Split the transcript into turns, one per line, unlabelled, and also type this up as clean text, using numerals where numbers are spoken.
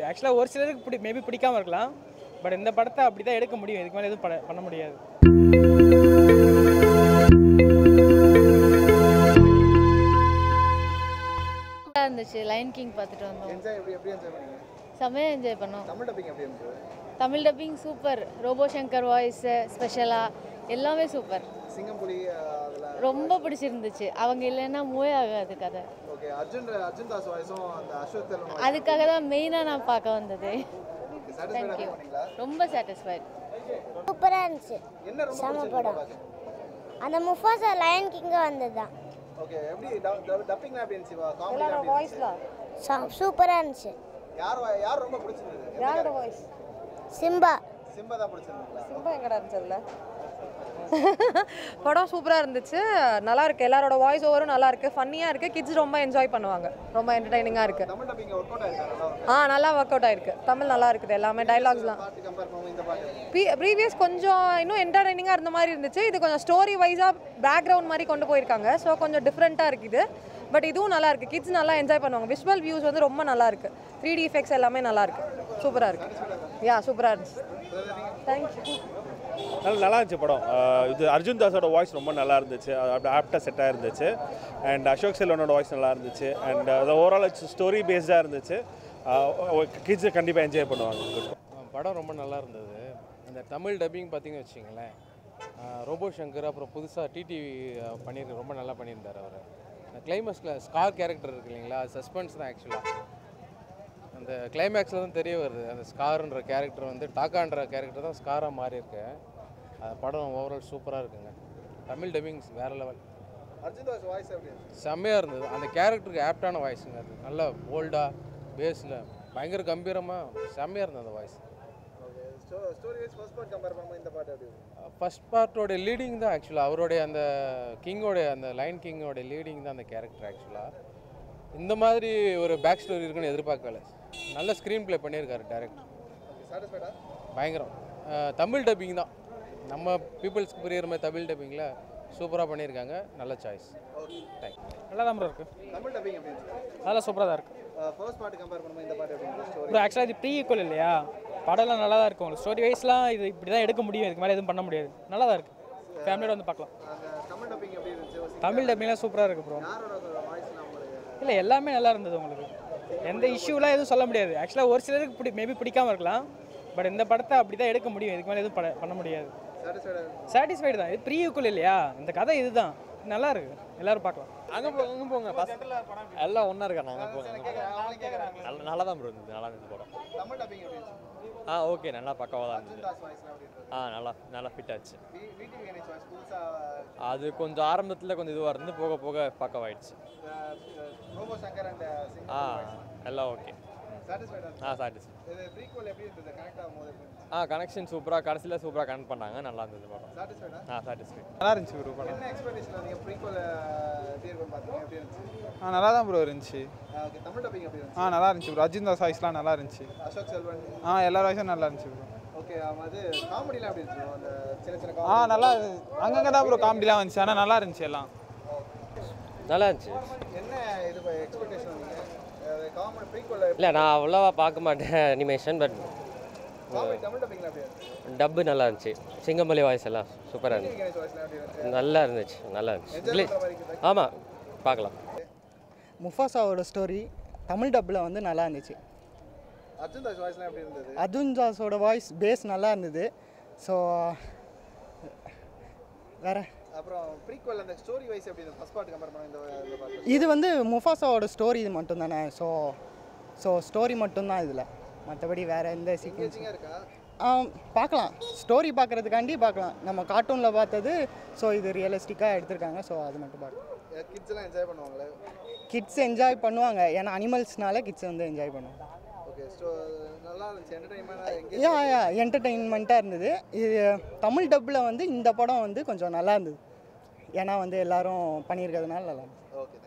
ஆக்சுவலாக ஒரு சிலருக்கு மேபி பிடிக்காம இருக்கலாம். பட் இந்த படத்தை அப்படி தான் எடுக்க முடியும். இதுக்கு மேலே எதுவும் பண்ண முடியாது.
இருந்துச்சு. லைன் கிங் பார்த்துட்டு வந்தோம்.
எப்படி என்ஜாய் பண்ணீங்க?
செம்மையாக என்ஜாய் பண்ணோம்.
தமிழ் டப்பிங் எப்படி இருந்துச்சு?
Tamil dubbing super. Robo Shankar voice ஸ்பெஷலாக எல்லாமே சூப்பர்.
சிங்கம் புலி அதெல்லாம்
ரொம்ப பிடிச்சிருந்துச்சு. அவங்க இல்லைன்னா மூவே ஆகாது கதை.
ஓகே. அர்ஜுன் தாஸ் வாய்ஸும் அந்த அஸ்வத் செல்வன்
அதுக்காக தான் மெயினாக நான் பார்க்க வந்தது.
சாட்டிஸ்ஃபைடா பண்ணீங்களா?
ரொம்ப சாட்டிஸ்ஃபைட்.
சூப்பராக இருந்துச்சு.
என்ன ரொம்ப
செம
பிடிச்சது
படம். அந்த முஃபாசா லயன் கிங்க வந்தது தான்.
ஓகே. எப்படி டப்பிங் எப்படி இருந்துச்சு? காமெடி
வாய்ஸ்லாம் சூப்பராக இருந்துச்சு.
யார் ரொம்ப பிடிச்சிருந்தது?
யாரோட வாய்ஸ்?
சிம்பா
தான் பிடிச்சிருந்தீங்களா?
சிம்பா எங்கடா இருந்துச்சு அதுல? படம் சூப்பராக இருந்துச்சு. நல்லா இருக்கு. எல்லாரோட வாய்ஸ் ஓவரும் நல்லா இருக்கு. ஃபன்னியாக இருக்கு. கிட்ஸ் ரொம்ப என்ஜாய் பண்ணுவாங்க. ரொம்ப என்டர்டைனிங்காக இருக்கு.
தமிழ் டப்பிங் ஒர்க் அவுட் ஆயிருக்கா?
நல்லா ஒர்க் அவுட் ஆயிருக்கு. தமிழ் நல்லா இருக்குது. எல்லாமே டைலாக்ஸ்லாம்
பாட்டு கம்பேர் பண்ணும்போது இந்த பாட்டு
ப்ரீவியஸ் கொஞ்சம் இன்னும் என்டர்டைனிங்காக இருந்த மாதிரி இருந்துச்சு. இது கொஞ்சம் ஸ்டோரி வைஸாக பேக்ரவுண்ட் மாதிரி கொண்டு போயிருக்காங்க. ஸோ கொஞ்சம் டிஃப்ரெண்ட்டாக இருக்குது. பட் இதுவும் நல்லா இருக்கு. கிட்ஸ் நல்லா என்ஜாய் பண்ணுவாங்க. விஷுவல் வியூஸ் வந்து ரொம்ப நல்லா இருக்கு. 3D எஃபெக்ட்ஸ் எல்லாமே நல்லா இருக்கு. சூப்பராக இருக்கு. சூப்பராக இருந்துச்சு. தேங்க்யூ.
நல்லா இருந்துச்சு படம். இது அர்ஜுன் தாஸோட வாய்ஸ் ரொம்ப நல்லா இருந்துச்சு. அப்படி ஆப்டாக செட்டாக இருந்துச்சு. அண்ட் அசோக் செல்வனோட வாய்ஸ் நல்லா இருந்துச்சு. அண்ட் அது ஓவரால் ஸ்டோரி பேஸ்டாக இருந்துச்சு. கிட்ஸை கண்டிப்பாக என்ஜாய் பண்ணுவாங்க.
படம் ரொம்ப நல்லா இருந்தது. அந்த தமிழ் டப்பிங் பார்த்தீங்கன்னு வச்சிங்களேன், ரோபோ சங்கர் அப்புறம் புதுசாக டிடிவி பண்ணியிருக்கு. ரொம்ப நல்லா பண்ணியிருந்தார் அவர். அந்த கிளைமேக்ஸில் ஸ்கார் கேரக்டர் இருக்கு இல்லைங்களா, அது சஸ்பென்ஸ் தான் ஆக்சுவலாக. அந்த கிளைமேக்ஸில் தான் தெரிய வருது அந்த ஸ்கார்ன்ற கேரக்டர் வந்து டாக்கான்ற கேரக்டர் தான் ஸ்காராக மாறி இருக்கு. அந்த படம் ஓவரால் சூப்பராக இருக்குங்க. தமிழ் டப்பிங் வேறு லெவல்.
அர்ஜுன் தாஸ் வாய்ஸ் எப்படி இருந்துச்சு?
செம்மையாக இருந்தது. அந்த கேரக்டருக்கு ஆப்டான வாய்ஸுங்க. அது நல்லா போல்டாக பேஸில் பயங்கர கம்பீரமாக செம்மையாக இருந்தது அந்த voice.
Okay. Story wise first part compare பண்ணும்போது இந்த பாட்டு எப்படி இருந்துச்சு?
ஃபர்ஸ்ட் பார்ட்டோட லீடிங் தான் ஆக்சுவலாக. அவருடைய அந்த கிங்கோடைய அந்த லைன் கிங்கோட லீடிங் தான் அந்த கேரக்டர் ஆக்சுவலாக. இந்த மாதிரி ஒரு பேக் ஸ்டோரி இருக்குன்னு எதிர்பார்க்கல. நல்ல ஸ்க்ரீன் ப்ளே பண்ணியிருக்காரு டேரக்டர்.
சாட்டிஸ்ஃபைடா?
பயங்கரம். தமிழ் டப்பிங் தான் நம்ம பீப்புள்ஸ்க்கு புரியுற மாதிரி தமிழ் டப்பிங்கில் சூப்பராக பண்ணியிருக்காங்க. நல்ல சாய்ஸ்.
ஓகே.
தேங்க்யூ.
நல்லா தான் ப்ரோ இருக்குது.
தமிழ் டப்பிங் எப்படி இருந்துச்சு?
அதெல்லாம் சூப்பராக தான் இருக்குது.
ஃபர்ஸ்ட் பார்ட் கம்பேர் பண்ணும்போது இந்த பாட்டு எப்படி இருந்துச்சு? ஸ்டோரி
ப்ரோ ஆக்சுவலாக இது ப்ரீ ஈக்குவல் இல்லையா? படம்லாம் நல்லா தான் இருக்கும். உங்களுக்கு ஸ்டோரி வைஸ்லாம் இது இப்படி தான் எடுக்க முடியும். இதுக்கு மேலே எதுவும் பண்ண முடியாது. நல்லா தான் இருக்குது. ஃபேமிலியோட வந்து பார்க்கலாம்.
அந்த தமிழ் டப்பிங் எப்படி இருந்துச்சு?
தமிழ் டப்பிங்லாம் சூப்பராக இருக்குது ப்ரோ.
யாரோட வாய்ஸ்லாம் உங்களுக்கு?
இல்லை எல்லாமே நல்லா இருந்தது. உங்களுக்கு எந்த இஷ்யூலாம் எதுவும் சொல்ல முடியாது. ஆக்சுவலாக ஒரு சிலருக்கு மேபி பிடிக்காம இருக்கலாம். பட் இந்த படத்தை அப்படி தான் எடுக்க முடியும். இதுக்கு மேலே எதுவும் பண்ண முடியாது. சாட்டிஸ்ஃபைடு தான். இது ப்ரீ ஈக்குவல் இல்லையா? இந்த கதை இதுதான் நல்லா இருக்கு. எல்லாரும் பார்க்கலாம்.
அங்கே போங்க எல்லாம் ஒன்றா இருக்காங்க. அங்கே போங்க. நல்லா தான் ப்ரோ இருந்தது. நல்லா இருந்தது படம்.
தமிழ் டப்பிங் எப்படி இருந்துச்சு?
ஓகே. நல்லா பக்காவாக தான் இருந்தது.
தாஸ் வாய்ஸ்லாம் எப்படி இருந்துச்சு?
நல்லா ஃபிட் ஆச்சு.
வீடியோ கணேஷ் வாய்ஸ் புதுசா
அது கொஞ்சம் ஆரம்பத்தில் கொஞ்சம் இதுவாக இருந்து போக போக பக்கவாயிடுச்சு.
ரோபோ சங்கர் அண்ட் சிங்கம்
எல்லாம் ஓகே.
சாட்டிஸ்ஃபைடா?
சாட்டிஸ்ஃபை.
இது ப்ரீக்வல் எப்படி இருந்தது? கனெக்ட் ஆகும்போது எப்படி இருந்துச்சு?
கனெக்ஷன் சூப்பராக கடைசியில் சூப்பராக கனெக்ட் பண்ணாங்க. நல்லா இருந்தது படம்.
சாட்டிஸ்ஃபைடா?
சாட்டிஸ்ஃபை.
நல்லா இருந்துச்சு ப்ரோ படம்.
என்ன எக்ஸ்பெக்டேஷன் வந்தீங்க? ப்ரீக்வல் எப்படி இருக்கும்னு பார்த்தீங்க? எப்படி இருந்துச்சு?
நல்லா தான் ப்ரோ இருந்துச்சு.
ஓகே. தமிழ் டப்பிங் எப்படி இருந்துச்சு?
நல்லா இருந்துச்சு ப்ரோ. அர்ஜுன் தாஸ் வாய்ஸ்லாம் நல்லா இருந்துச்சு.
அசோக் செல்வன்
எல்லா வாய்ஸும் நல்லா இருந்துச்சு ப்ரோ.
ஓகே. அது காமெடிலாம் எப்படி இருந்துச்சு? அந்த சின்ன சின்ன காமெடி
நல்லா அங்கங்கே தான் ப்ரோ காமெடிலாம் வந்துச்சு. ஆனால் நல்லா இருந்துச்சு எல்லாம்.
நல்லா இருந்துச்சு.
என்ன இது எக்ஸ்பெக்டேஷன் வந்தீங்க? காமெடி ப்ரீக்வல்
இல்லை நான் அவ்வளோவா பார்க்க மாட்டேன் அனிமேஷன். பட்
காமெடி தமிழ் டப்பிங்ல எப்படி இருந்துச்சு?
டப்பு நல்லா இருந்துச்சு. சிங்கம்பலி வாய்ஸ் எல்லாம் சூப்பராக இருந்துச்சு.
கணேஷ் வாய்ஸ்லாம் எப்படி இருந்துச்சு?
நல்லா இருந்துச்சு.
என்ஜாய் பண்ற மாதிரி இருக்குதா?
ஆமாம் பார்க்கலாம்.
முஃபாசாவோட ஸ்டோரி தமிழ் டப்பில் வந்து நல்லா இருந்துச்சு.
அர்ஜுன் தாஸ் வாய்ஸ்லாம் எப்படி இருந்தது?
அர்ஜுன் தாஸோட வாய்ஸ் பேஸ் நல்லா இருந்தது. ஸோ வேறு
அப்புறம் ப்ரீக்வல் அந்த ஸ்டோரி வைஸ் எப்படி இருந்தது? ஃபர்ஸ்ட் பார்ட் கம்பேர் பண்ண இந்த பார்ட்
இது வந்து முஃபாசாவோட ஸ்டோரி இது மட்டும் தானே. ஸோ ஸ்டோரி மட்டும்தான் இதில். மற்றபடி வேறு எந்த சீக்வன்ஸிங்
இருக்கா?
பார்க்கலாம். ஸ்டோரி பார்க்குறதுக்காண்டி பார்க்கலாம். நம்ம கார்ட்டூனில் பார்த்தது. ஸோ இது ரியலிஸ்டிக்காக எடுத்திருக்காங்க. ஸோ அது மட்டும் பார்க்கலாம்.
கிட்ஸ்லாம் என்ஜாய் பண்ணுவாங்களே?
கிட்ஸ் என்ஜாய் பண்ணுவாங்க. ஏன்னா அனிமல்ஸ்னால கிட்ஸ் வந்து என்ஜாய் பண்ணுவாங்க.
ஓகே. நல்லா இருந்துச்சு. என்டர்டெயின்மெண்ட்
என்டர்டெயின்மெண்ட்டாக இருந்தது. இது தமிழ் டப்பில் வந்து இந்த படம் வந்து கொஞ்சம் நல்லா இருந்தது. ஏன்னா வந்து எல்லாரும் பண்ணியிருக்கிறதுனால நல்லா இருந்தது.
ஓகே.